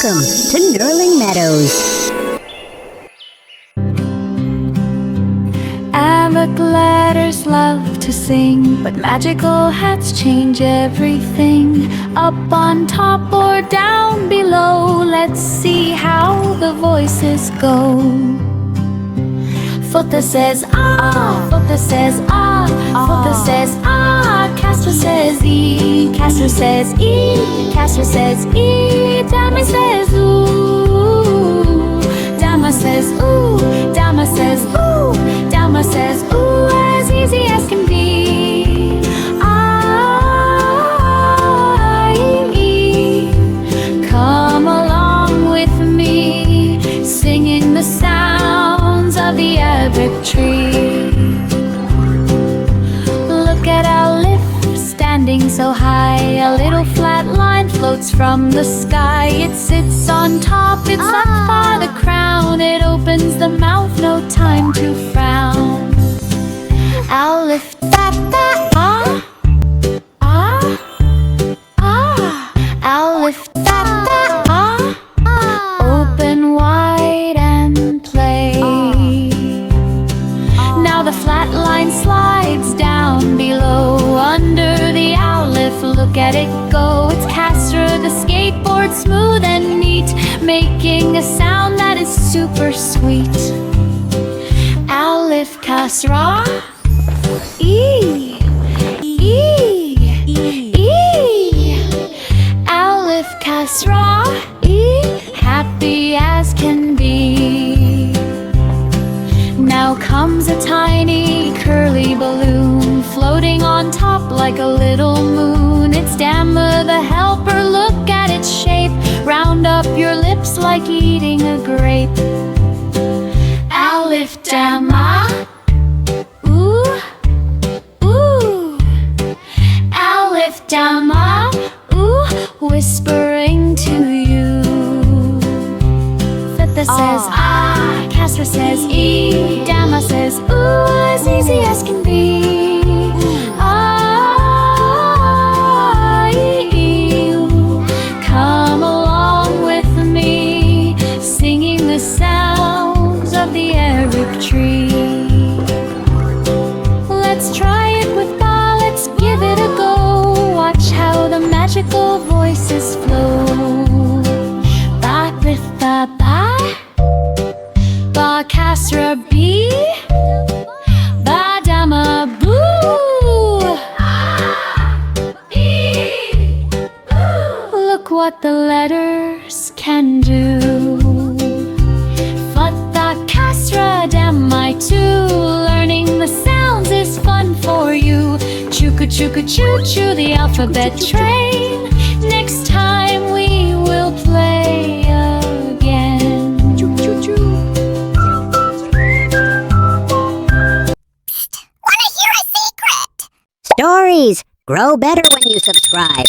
Welcome to Knurling Meadows. Arabic letters love to sing, but magical hats change everything. Up on top or down below, let's see how the voices go. Fathah says ah, Fathah says ah, Fathah says ah. Kasrah says e, Kasrah says e, Kasrah says e. Dammah says ooh, Dammah says ooh, Dammah says ooh, Dammah says ooh, as easy as can be. Come along with me, singing the sounds of the Arabic tree. Look at Alif standing so high, a little flat line floats from the sky. It sits on top, it's up by the crown. It opens the mouth, no time to frown. Alif, Fathah, ah, ah, ah. Alif, Fathah, ah, open wide and play. Now the flat line slides down below, under the Alif, look at it go. It's Kasrah, the skateboard, smooth and neat, making a sound that is super sweet. Alif, Kasrah, E, E, E. Alif, Kasrah, E, happy as can be. Now comes a tiny curly balloon, floating on top like a little moon. It's Dammah the helper, look at its shape. Round up your lips like eating a grape. Alif, Dammah, ooh, ooh. Alif, Dammah, ooh, whispering to you. Fathah says ah, Kasrah says e, Dammah says ooh, as easy as can be. Come along with me, singing the sounds of the Arabic tree. Let's try it with ba, let's give it a go. Watch how the magical voices flow. Ba, Fathah, ba, ba, Kasrah, b, ba, Dammah, boo. Look what the letters can do. Fathah, Kasrah, Dammah too. Learning the sounds is fun for you. Choo-ka, choo-ka, choo-choo, the alphabet train. Next time we will play again. Choo-choo-choo. Stories grow better when you subscribe.